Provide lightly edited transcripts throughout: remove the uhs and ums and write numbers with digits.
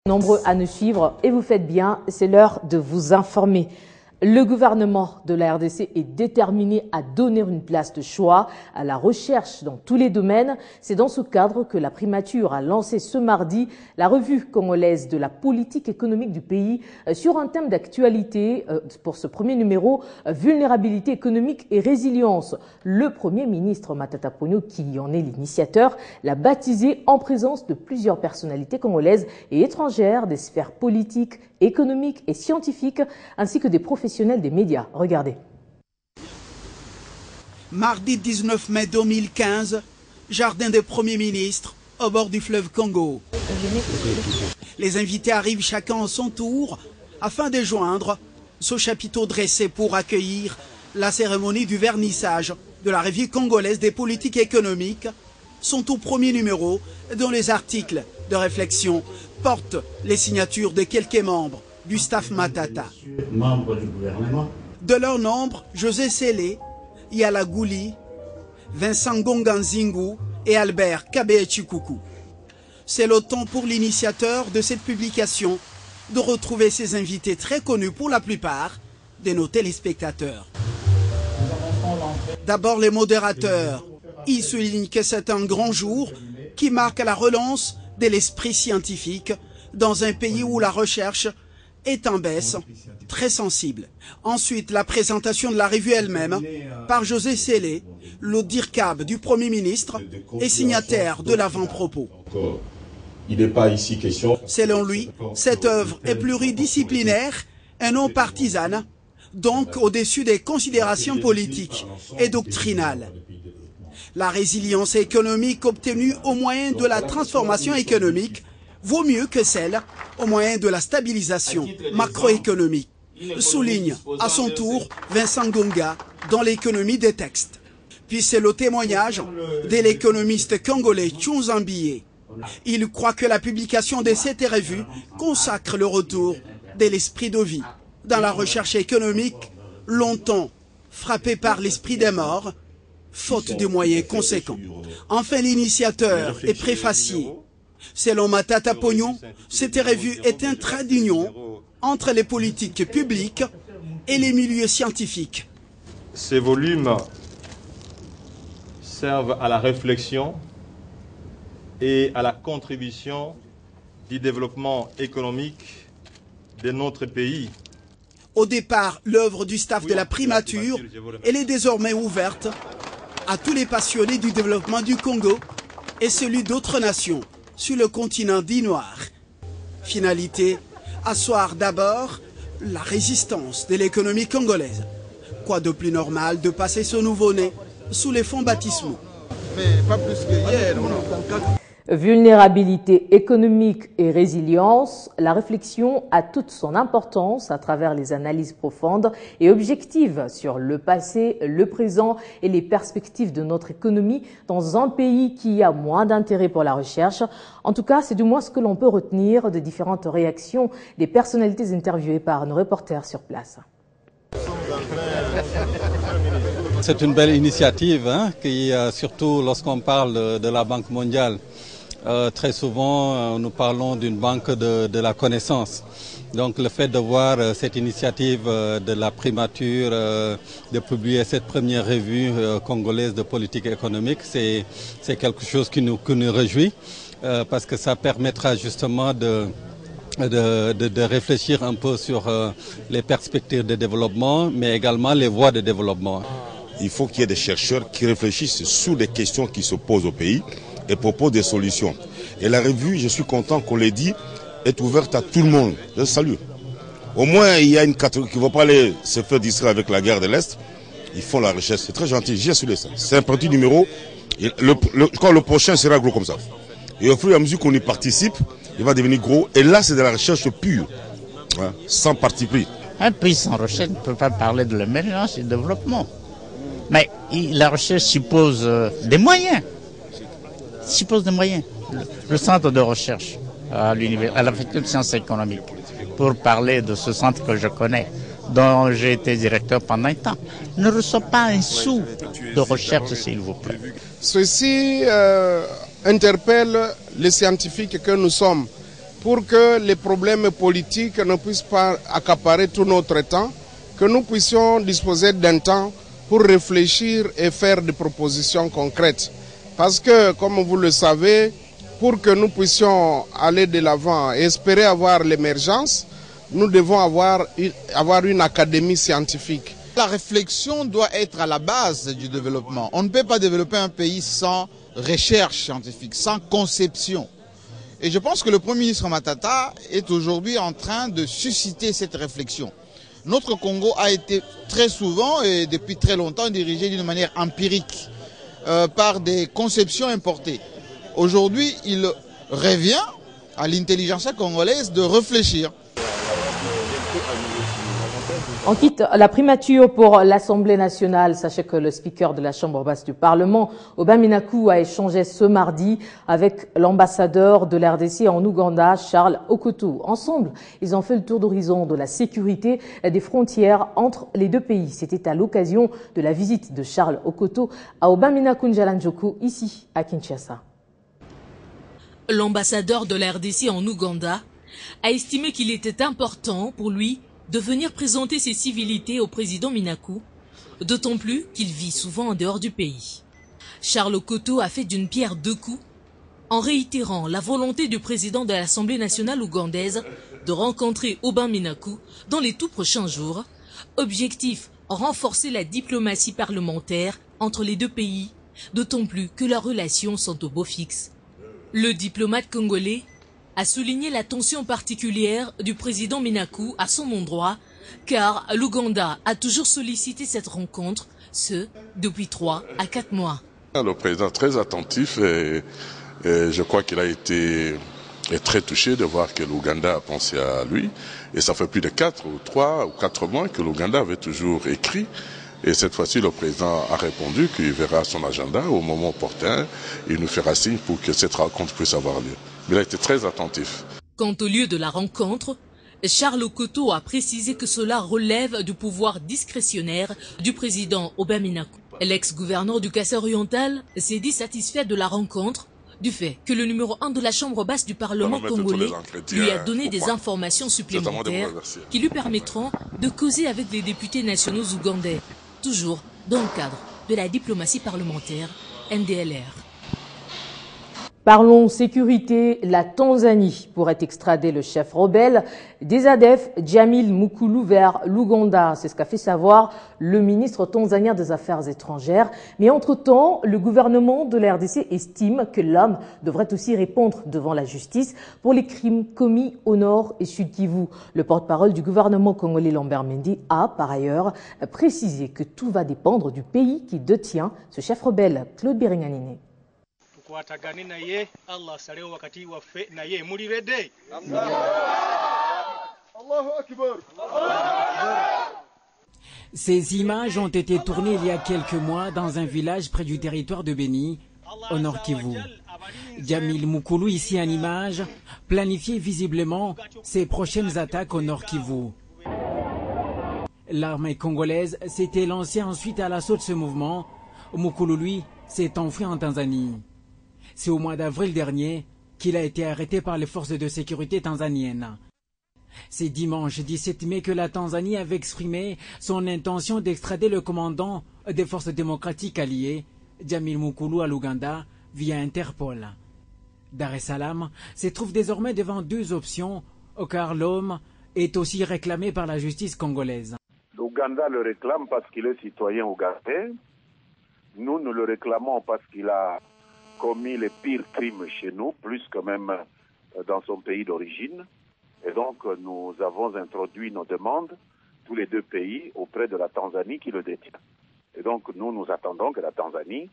Nombreux à nous suivre et vous faites bien, c'est l'heure de vous informer. Le gouvernement de la RDC est déterminé à donner une place de choix à la recherche dans tous les domaines. C'est dans ce cadre que la primature a lancé ce mardi la revue congolaise de la politique économique du pays sur un thème d'actualité pour ce premier numéro, vulnérabilité économique et résilience. Le Premier ministre Matata Ponyo, qui en est l'initiateur, l'a baptisé en présence de plusieurs personnalités congolaises et étrangères des sphères politiques, économiques et scientifiques, ainsi que des professionnels des médias. Regardez. Mardi 19 mai 2015, jardin des premiers ministres au bord du fleuve Congo. Les invités arrivent chacun à son tour afin de joindre ce chapiteau dressé pour accueillir la cérémonie du vernissage de la revue congolaise des politiques économiques, son tout premier numéro dont les articles de réflexion portent les signatures de quelques membres du staff Matata. Membres du gouvernement. De leur nombre, José Sélé, Yala Gouli, Vincent Ngonganzingu et Albert Kabé-Chikoukou. C'est le temps pour l'initiateur de cette publication de retrouver ses invités très connus pour la plupart de nos téléspectateurs. D'abord les modérateurs. Ils soulignent que c'est un grand jour qui marque la relance de l'esprit scientifique dans un pays où la recherche est en baisse, très sensible. Ensuite, la présentation de la revue elle-même par José Sélé, le DIRCAB du Premier ministre et signataire de l'avant-propos. Il n'est pas ici question. Selon lui, cette œuvre est pluridisciplinaire et non partisane, donc au-dessus des considérations politiques et doctrinales. La résilience économique obtenue au moyen de la transformation économique vaut mieux que celle au moyen de la stabilisation macroéconomique, souligne à son tour Vincent Ngonga dans l'économie des textes. Puis c'est le témoignage de l'économiste congolais Tchounzambié. Il croit que la publication de cette revue consacre le retour de l'esprit de vie dans la recherche économique, longtemps frappée par l'esprit des morts, faute de moyens conséquents. Enfin, l'initiateur et préfacier. Selon Matata Ponyo, cette revue est un trait d'union entre les politiques publiques et les milieux scientifiques. Ces volumes servent à la réflexion et à la contribution du développement économique de notre pays. Au départ, l'œuvre du staff de la primature, elle est désormais ouverte à tous les passionnés du développement du Congo et celui d'autres nations sur le continent dit noir. Finalité, asseoir d'abord la résistance de l'économie congolaise. Quoi de plus normal de passer ce nouveau-né sous les fonds baptismaux. Mais pas plus que hier. Vulnérabilité économique et résilience, la réflexion a toute son importance à travers les analyses profondes et objectives sur le passé, le présent et les perspectives de notre économie dans un pays qui a moins d'intérêt pour la recherche. En tout cas, c'est du moins ce que l'on peut retenir de différentes réactions des personnalités interviewées par nos reporters sur place. C'est une belle initiative, qui, surtout lorsqu'on parle de la Banque mondiale. Très souvent, nous parlons d'une banque de la connaissance. Donc le fait de voir cette initiative de la primature, de publier cette première revue congolaise de politique économique, c'est quelque chose qui nous réjouit, parce que ça permettra justement de réfléchir un peu sur les perspectives de développement, mais également les voies de développement. Il faut qu'il y ait des chercheurs qui réfléchissent sur les questions qui se posent au pays et proposent des solutions. Et la revue, je suis content qu'on l'ait dit, est ouverte à tout le monde. Je salue. Au moins, il y a une catégorie qui ne va pas aller se faire distraire avec la guerre de l'Est. Ils font la recherche. C'est très gentil. J'ai assuré ça. C'est un petit numéro. Quand le prochain sera gros comme ça. Et au fur et à mesure qu'on y participe, il va devenir gros. Et là, c'est de la recherche pure, sans parti pris. Un pays sans recherche ne peut pas parler de l'émergence et du développement. Mais la recherche suppose des moyens. Suppose des moyens. Le centre de recherche à la faculté de sciences économiques, pour parler de ce centre que je connais, dont j'ai été directeur pendant un temps, ne reçoit pas un sou de recherche, s'il vous plaît. Ceci interpelle les scientifiques que nous sommes pour que les problèmes politiques ne puissent pas accaparer tout notre temps, que nous puissions disposer d'un temps pour réfléchir et faire des propositions concrètes. Parce que, comme vous le savez, pour que nous puissions aller de l'avant et espérer avoir l'émergence, nous devons avoir une académie scientifique. La réflexion doit être à la base du développement. On ne peut pas développer un pays sans recherche scientifique, sans conception. Et je pense que le Premier ministre Matata est aujourd'hui en train de susciter cette réflexion. Notre Congo a été très souvent et depuis très longtemps dirigé d'une manière empirique par des conceptions importées. Aujourd'hui, il revient à l'intelligence congolaise de réfléchir. On quitte la primature pour l'Assemblée nationale. Sachez que le speaker de la Chambre basse du Parlement, Aubin Minaku, a échangé ce mardi avec l'ambassadeur de l'RDC en Ouganda, Charles Okoto. Ensemble, ils ont fait le tour d'horizon de la sécurité des frontières entre les deux pays. C'était à l'occasion de la visite de Charles Okoto à Aubin Minaku Njalanjoko, ici à Kinshasa. L'ambassadeur de la RDC en Ouganda a estimé qu'il était important pour lui de venir présenter ses civilités au président Minaku, d'autant plus qu'il vit souvent en dehors du pays. Charles Okoto a fait d'une pierre deux coups en réitérant la volonté du président de l'Assemblée nationale ougandaise de rencontrer Aubin Minaku dans les tout prochains jours. Objectif, renforcer la diplomatie parlementaire entre les deux pays, d'autant plus que leurs relations sont au beau fixe. Le diplomate congolais a souligné l'attention particulière du président Minaku à son endroit, car l'Ouganda a toujours sollicité cette rencontre, ce depuis 3 à 4 mois. Le président est très attentif et je crois qu'il a été très touché de voir que l'Ouganda a pensé à lui. Et ça fait plus de 3 ou 4 mois que l'Ouganda avait toujours écrit. Et cette fois-ci, le président a répondu qu'il verra son agenda au moment opportun. Il nous fera signe pour que cette rencontre puisse avoir lieu. Mais il a été très attentif. Quant au lieu de la rencontre, Charles Okoto a précisé que cela relève du pouvoir discrétionnaire du président Aubin Minaku. L'ex-gouverneur du Kassai-Oriental s'est dit satisfait de la rencontre, du fait que le numéro 1 de la Chambre basse du Parlement congolais lui a donné des informations supplémentaires qui lui permettront de causer avec les députés nationaux ougandais, toujours dans le cadre de la diplomatie parlementaire NDLR. Parlons sécurité. La Tanzanie pourrait extrader le chef rebelle des ADF, Djamil Mukulu, vers l'Ouganda. C'est ce qu'a fait savoir le ministre tanzanien des Affaires étrangères. Mais entre-temps, le gouvernement de la RDC estime que l'homme devrait aussi répondre devant la justice pour les crimes commis au nord et sud Kivu. Le porte-parole du gouvernement congolais, Lambert Mende, a par ailleurs précisé que tout va dépendre du pays qui détient ce chef rebelle. Claude Biringanine. Ces images ont été tournées il y a quelques mois dans un village près du territoire de Beni, au nord Kivu. Djamil Mukulu, ici en image, planifiait visiblement ses prochaines attaques au nord Kivu. L'armée congolaise s'était lancée ensuite à l'assaut de ce mouvement. Mukulu, lui, s'est enfui en Tanzanie. C'est au mois d'avril dernier qu'il a été arrêté par les forces de sécurité tanzaniennes. C'est dimanche 17 mai que la Tanzanie avait exprimé son intention d'extrader le commandant des forces démocratiques alliées, Djamil Mukulu, à l'Ouganda, via Interpol. Dar es Salaam se trouve désormais devant deux options, car l'homme est aussi réclamé par la justice congolaise. L'Ouganda le réclame parce qu'il est citoyen ougandais. Nous le réclamons parce qu'il a commis les pires crimes chez nous, plus que même dans son pays d'origine. Et donc, nous avons introduit nos demandes, tous les deux pays, auprès de la Tanzanie qui le détient. Et donc, nous attendons que la Tanzanie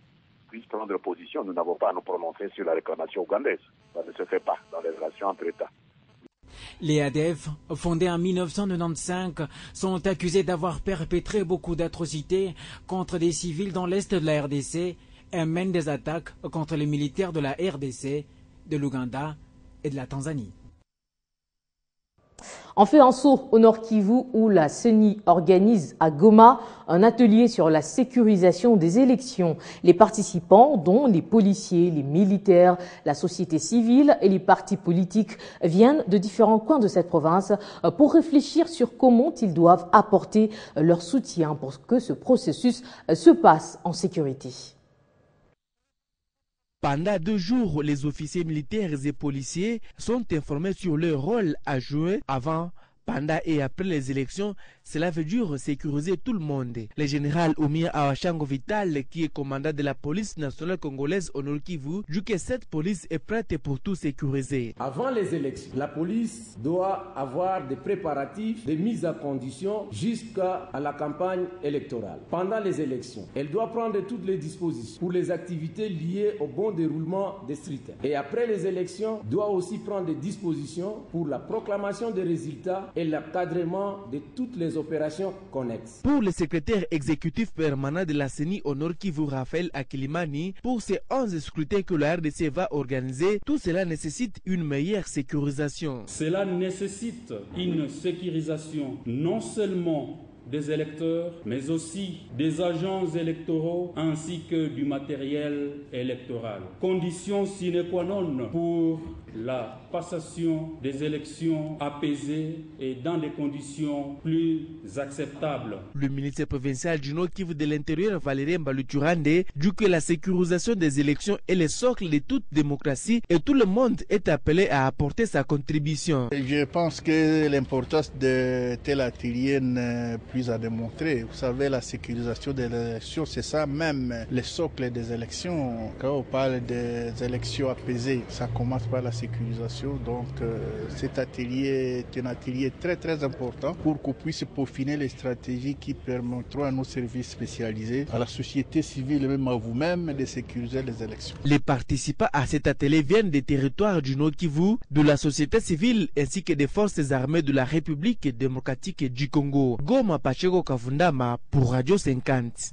puisse prendre position. Nous n'avons pas à nous prononcer sur la réclamation ougandaise. Ça ne se fait pas dans les relations entre États. Les ADF, fondés en 1995, sont accusés d'avoir perpétré beaucoup d'atrocités contre des civils dans l'est de la RDC et mènent des attaques contre les militaires de la RDC, de l'Ouganda et de la Tanzanie. On fait un saut au Nord Kivu où la CENI organise à Goma un atelier sur la sécurisation des élections. Les participants, dont les policiers, les militaires, la société civile et les partis politiques, viennent de différents coins de cette province pour réfléchir sur comment ils doivent apporter leur soutien pour que ce processus se passe en sécurité. Pendant 2 jours, les officiers militaires et policiers sont informés sur leur rôle à jouer avant, pendant et après les élections. Cela veut dire sécuriser tout le monde. Le général Oumia Awashango Vital, qui est commandant de la police nationale congolaise au Nord Kivu, dit que cette police est prête pour tout sécuriser. Avant les élections, la police doit avoir des préparatifs, des mises à condition jusqu'à la campagne électorale. Pendant les élections, elle doit prendre toutes les dispositions pour les activités liées au bon déroulement des scrutins. Et après les élections, doit aussi prendre des dispositions pour la proclamation des résultats et l'encadrement de toutes les opérations connexes. Pour le secrétaire exécutif permanent de la CENI au Nord Kivu, Raphaël Akilimani, pour ces 11 scrutins que la RDC va organiser, tout cela nécessite une meilleure sécurisation. Cela nécessite une sécurisation non seulement des électeurs, mais aussi des agents électoraux ainsi que du matériel électoral. Condition sine qua non pour la passation des élections apaisées et dans des conditions plus acceptables. Le ministre provincial du Nord Kivu de l'Intérieur, Valérien Baluturande, dit que la sécurisation des élections est le socle de toute démocratie et tout le monde est appelé à apporter sa contribution. Je pense que l'importance de tel atelier n'est plus à démontrer. Vous savez, la sécurisation des élections, c'est ça même le socle des élections. Quand on parle des élections apaisées, ça commence par la sécurisation. Donc cet atelier est un atelier très important pour qu'on puisse peaufiner les stratégies qui permettront à nos services spécialisés, à la société civile et même à vous-même de sécuriser les élections. Les participants à cet atelier viennent des territoires du Nord Kivu, de la société civile ainsi que des forces armées de la République démocratique du Congo. Goma Pachego Kavundama pour Radio 50.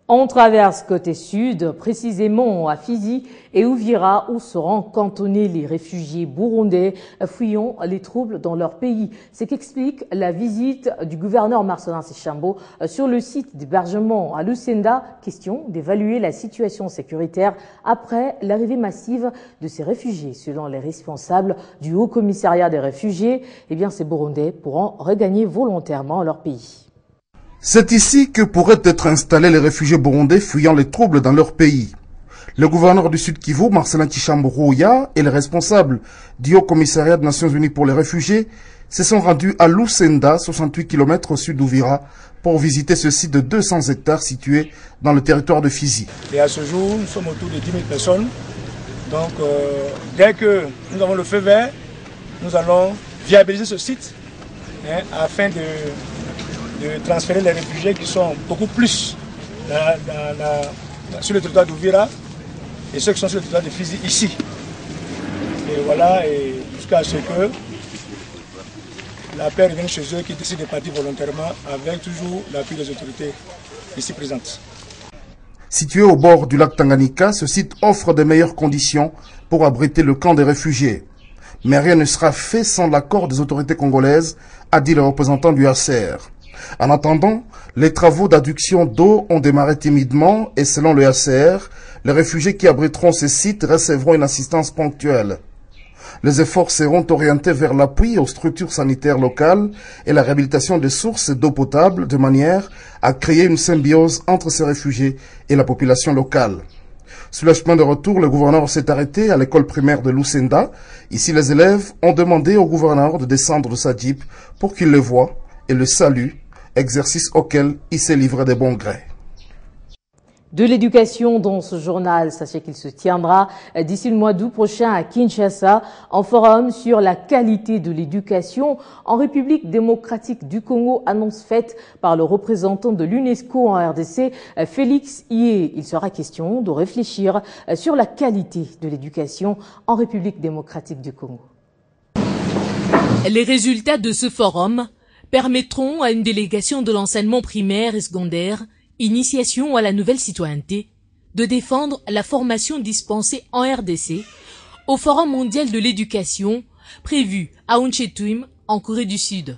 On traverse côté sud, précisément à Fizi et Uvira, où seront cantonnés les réfugiés burundais fuyant les troubles dans leur pays. C'est qu'explique la visite du gouverneur Marcelin Sichambo sur le site d'hébergement à Lucenda. Question d'évaluer la situation sécuritaire après l'arrivée massive de ces réfugiés. Selon les responsables du Haut Commissariat des réfugiés, ces Burundais pourront regagner volontairement leur pays. C'est ici que pourraient être installés les réfugiés burundais fuyant les troubles dans leur pays. Le gouverneur du Sud Kivu, Marcelin Sichambo, et les responsables du Haut Commissariat des Nations Unies pour les réfugiés se sont rendus à Lucenda, 68 km au sud d'Uvira, pour visiter ce site de 200 hectares situé dans le territoire de Fizi. Et à ce jour, nous sommes autour de 10 000 personnes. Donc, dès que nous avons le feu vert, nous allons viabiliser ce site afin de transférer les réfugiés qui sont beaucoup plus sur le territoire d'Uvira et ceux qui sont sur le territoire de Fizi ici. Et voilà, et jusqu'à ce que la paix revienne chez eux qui décident de partir volontairement avec toujours l'appui des autorités ici présentes. Situé au bord du lac Tanganyika, ce site offre de meilleures conditions pour abriter le camp des réfugiés. Mais rien ne sera fait sans l'accord des autorités congolaises, a dit le représentant du HCR. En attendant, les travaux d'adduction d'eau ont démarré timidement et selon le HCR, les réfugiés qui abriteront ces sites recevront une assistance ponctuelle. Les efforts seront orientés vers l'appui aux structures sanitaires locales et la réhabilitation des sources d'eau potable de manière à créer une symbiose entre ces réfugiés et la population locale. Sur le chemin de retour, le gouverneur s'est arrêté à l'école primaire de Lucenda. Ici, les élèves ont demandé au gouverneur de descendre de sa jeep pour qu'il les voie et le salue, exercice auquel il s'est livré de bon gré. De l'éducation dans ce journal, sachez qu'il se tiendra d'ici le mois d'août prochain à Kinshasa, un forum sur la qualité de l'éducation en République démocratique du Congo, annonce faite par le représentant de l'UNESCO en RDC, Félix Yé. Il sera question de réfléchir sur la qualité de l'éducation en République démocratique du Congo. Les résultats de ce forum permettront à une délégation de l'enseignement primaire et secondaire, initiation à la nouvelle citoyenneté, de défendre la formation dispensée en RDC au Forum mondial de l'éducation prévue à Unchetuim, en Corée du Sud.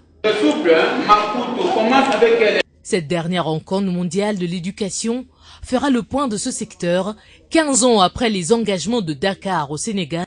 Cette dernière rencontre mondiale de l'éducation fera le point de ce secteur 15 ans après les engagements de Dakar au Sénégal.